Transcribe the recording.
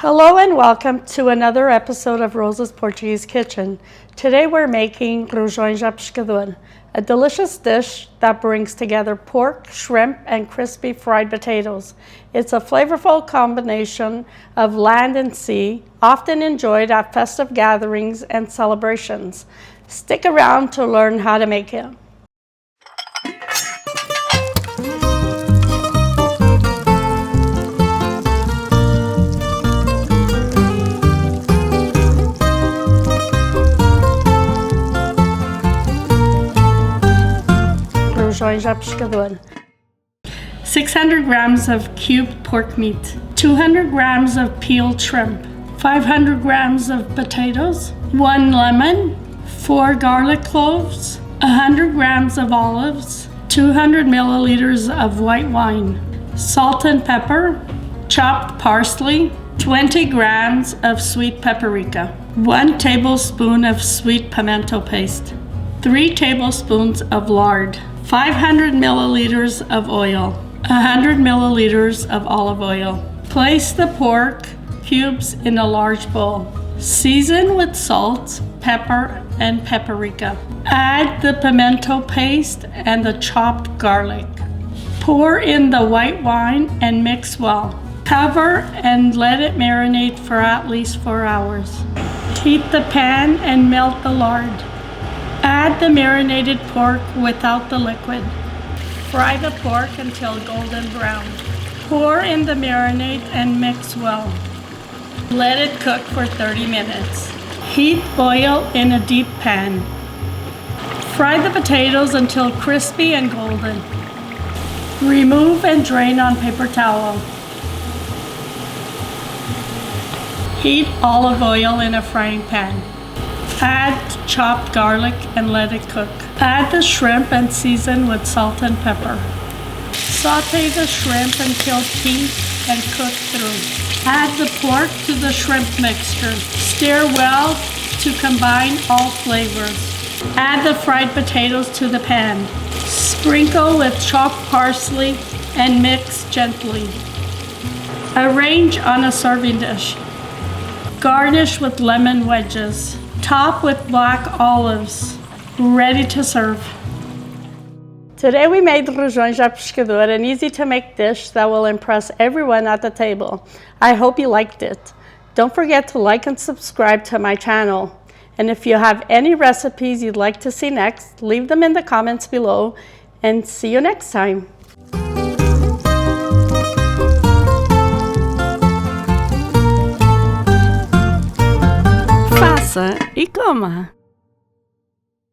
Hello and welcome to another episode of Rosa's Portuguese Kitchen. Today we're making Rojões de Pescador, a delicious dish that brings together pork, shrimp, and crispy fried potatoes. It's a flavorful combination of land and sea, often enjoyed at festive gatherings and celebrations. Stick around to learn how to make it. Rojões de Pescador. 600 grams of cubed pork meat, 200 grams of peeled shrimp, 500 grams of potatoes, 1 lemon, 4 garlic cloves, 100 grams of olives, 200 milliliters of white wine, salt and pepper, chopped parsley, 20 grams of sweet paprika, 1 tablespoon of sweet pimento paste, 3 tablespoons of lard, 500 milliliters of oil, 100 milliliters of olive oil. Place the pork cubes in a large bowl. Season with salt, pepper, and paprika. Add the pimento paste and the chopped garlic. Pour in the white wine and mix well. Cover and let it marinate for at least 4 hours. Heat the pan and melt the lard. Add the marinated pork without the liquid. Fry the pork until golden brown. Pour in the marinade and mix well. Let it cook for 30 minutes. Heat oil in a deep pan. Fry the potatoes until crispy and golden. Remove and drain on paper towel. Heat olive oil in a frying pan. Add chopped garlic and let it cook. Add the shrimp and season with salt and pepper. Saute the shrimp until pink and cook through. Add the pork to the shrimp mixture. Stir well to combine all flavors. Add the fried potatoes to the pan. Sprinkle with chopped parsley and mix gently. Arrange on a serving dish. Garnish with lemon wedges. Top with black olives. Ready to serve. Today we made Rojões de Pescador, an easy to make dish that will impress everyone at the table. I hope you liked it. Don't forget to like and subscribe to my channel. And if you have any recipes you'd like to see next, leave them in the comments below, and see you next time. Faça e coma!